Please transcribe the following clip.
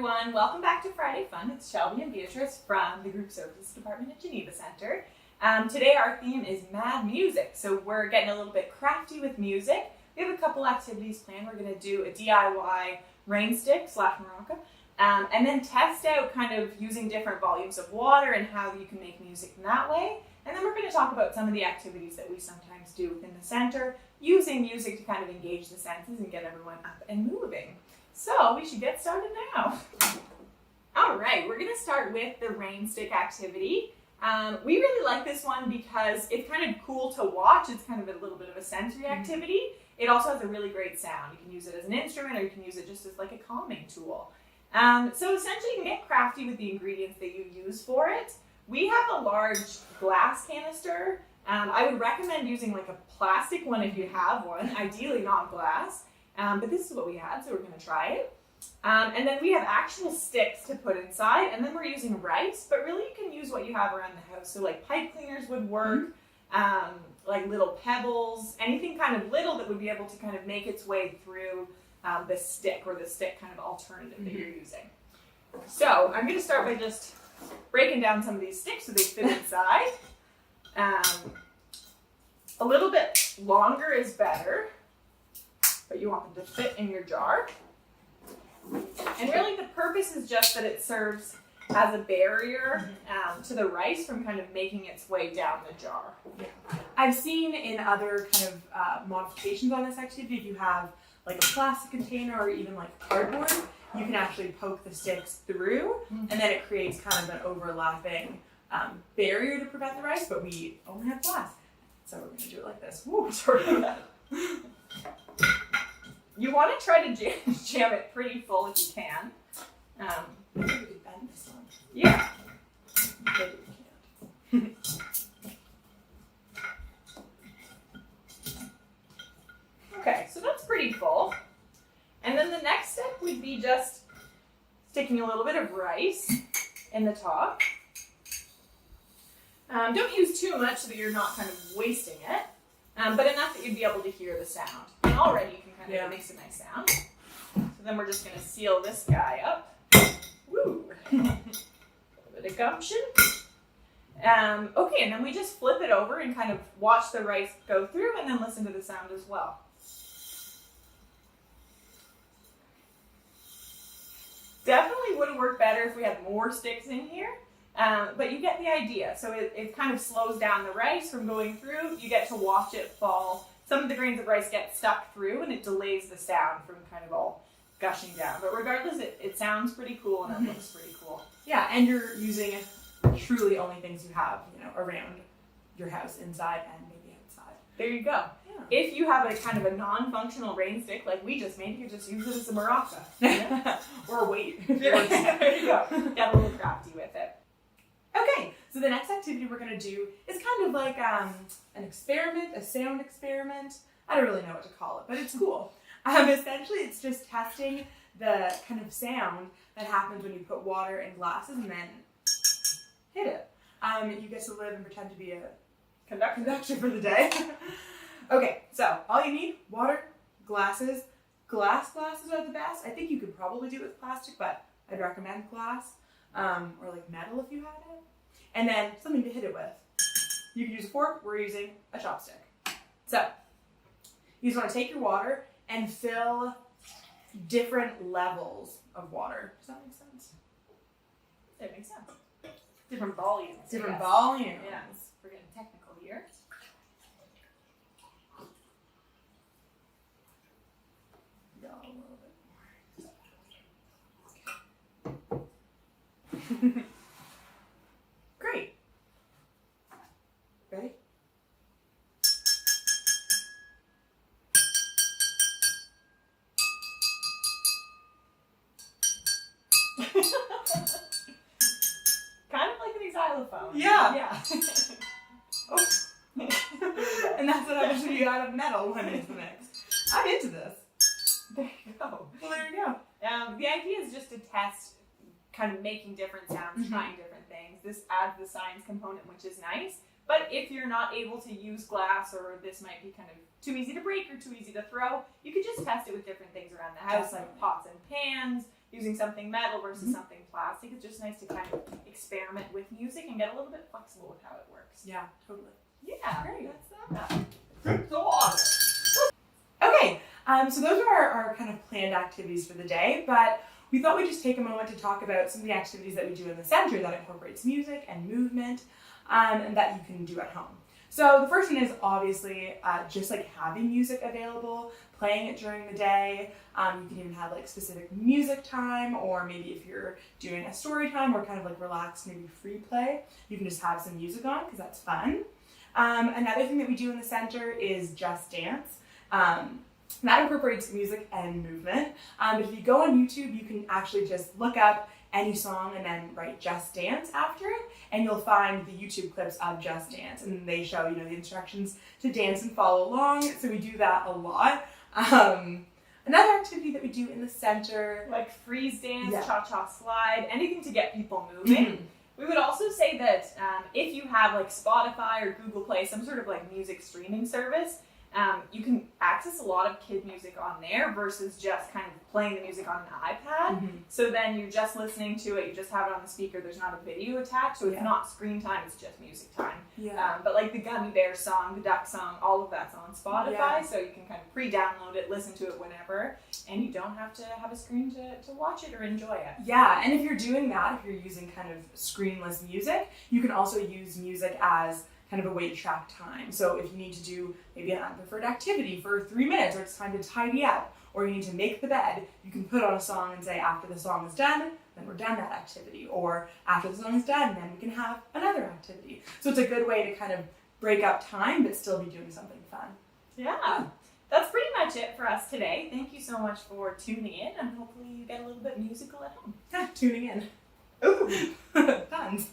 everyone, welcome back to Friday Fun. It's Shelby and Beatrice from the Group Services Department at Geneva Center. Today our theme is mad music, so we're getting a little bit crafty with music. We have a couple activities planned. We're going to do a DIY rain stick / maraca, and then test out kind of using different volumes of water and how you can make music in that way. And then we're going to talk about some of the activities that we sometimes do within the center, using music to kind of engage the senses and get everyone up and moving. So we should get started now. All right, we're going to start with the rain stick activity. We really like this one because it's kind of cool to watch. It's kind of a little bit of a sensory activity. It also has a really great sound. You can use it as an instrument or you can use it just as like a calming tool. So essentially you can get crafty with the ingredients that you use for it. We have a large glass canister. I would recommend using like a plastic one if you have one, ideally not glass. But this is what we had, so we're going to try it. And then we have actual sticks to put inside, and then we're using rice, but really you can use what you have around the house. So like pipe cleaners would work, like little pebbles, anything kind of little that would be able to kind of make its way through the stick or the stick kind of alternative that you're using. So I'm going to start by just breaking down some of these sticks so they fit inside. A little bit longer is better, but you want them to fit in your jar. And really the purpose is just that it serves as a barrier to the rice from kind of making its way down the jar. Yeah. I've seen in other kind of modifications on this activity, if you have like a plastic container or even like cardboard, you can actually poke the sticks through and then it creates kind of an overlapping barrier to prevent the rice, but we only have glass. So we're going to do it like this. Woo, sorry about that. You want to try to jam it pretty full if you can. Maybe we could bend this one. Yeah. Maybe we can't. Okay, so that's pretty full. And then the next step would be just sticking a little bit of rice in the top. Don't use too much so that you're not kind of wasting it, but enough that you'd be able to hear the sound. And already you can kind of make a nice sound. So then we're just going to seal this guy up. Woo! A little bit of gumption. Okay, and then we just flip it over and kind of watch the rice go through and then listen to the sound as well. Definitely would have worked better if we had more sticks in here. But you get the idea. So it kind of slows down the rice from going through. You get to watch it fall. Some of the grains of rice get stuck through and it delays the sound from kind of all gushing down. But regardless, it sounds pretty cool and it looks pretty cool. Yeah, and you're using truly only things you have, around your house, inside and maybe outside. There you go. Yeah. If you have a kind of a non-functional rain stick like we just made, you could just use it as a maraca. Yeah. Or a weight. There you go. Get a little crafty with it. Okay, so the next activity we're going to do is kind of like an experiment, a sound experiment. I don't really know what to call it, but it's cool. Essentially, it's just testing the kind of sound that happens when you put water in glasses and then hit it. You get to live and pretend to be a conductor for the day. Okay, so all you need, water, glasses. Glass glasses are the best. I think you could probably do it with plastic, but I'd recommend glass. Or like metal if you had it. And then something to hit it with. You can use a fork, we're using a chopstick. So, you just want to take your water and fill different levels of water. Does that make sense? That makes sense. Different volumes. Different volumes. Yeah, we're getting technical here. Yeah, a little bit more. Great. Ready? Kind of like an xylophone. Yeah. Oh. And that's what happens when you add a metal one into the mix. I'm into this. There you go. Well, there you go. The idea is just to test kind of making different sounds, trying different things. This adds the science component, which is nice. But if you're not able to use glass, or this might be kind of too easy to break or too easy to throw, you could just test it with different things around the house, like pots and pans, using something metal versus something plastic. It's just nice to kind of experiment with music and get a little bit flexible with how it works. Yeah, totally. Yeah, Great. that's that. Go on. Okay, so those are our kind of planned activities for the day, but we thought we'd just take a moment to talk about some of the activities that we do in the center that incorporates music and movement, and that you can do at home. So the first one is obviously just like having music available, playing it during the day. You can even have like specific music time, or maybe if you're doing a story time or kind of like relaxed, maybe free play, you can just have some music on because that's fun. Another thing that we do in the center is Just Dance. That incorporates music and movement. But if you go on YouTube, you can actually just look up any song and then write Just Dance after it, and you'll find the YouTube clips of Just Dance, and they show, you know, the instructions to dance and follow along. So we do that a lot. Another activity that we do in the center, Like freeze dance, Yeah. cha-cha slide, anything to get people moving. We would also say that if you have like Spotify or Google Play, some sort of like music streaming service, you can access a lot of kid music on there versus just kind of playing the music on an iPad. So then you're just listening to it, you just have it on the speaker, there's not a video attached, so it's Yeah. not screen time, it's just music time. Yeah. But like the Gummy Bear song, the Duck song, all of that's on Spotify, Yeah. so you can kind of pre-download it, listen to it whenever, and you don't have to have a screen to watch it or enjoy it. Yeah, and if you're doing that, if you're using kind of screenless music, you can also use music as kind of a way to track time. So if you need to do maybe an unpreferred activity for 3 minutes, or it's time to tidy up, or you need to make the bed, you can put on a song and say, after the song is done, then we're done that activity. Or after the song is done, then we can have another activity. So it's a good way to kind of break up time, but still be doing something fun. Yeah, that's pretty much it for us today. Thank you so much for tuning in, and hopefully you get a little bit musical at home. Tuning in. Ooh, Tons.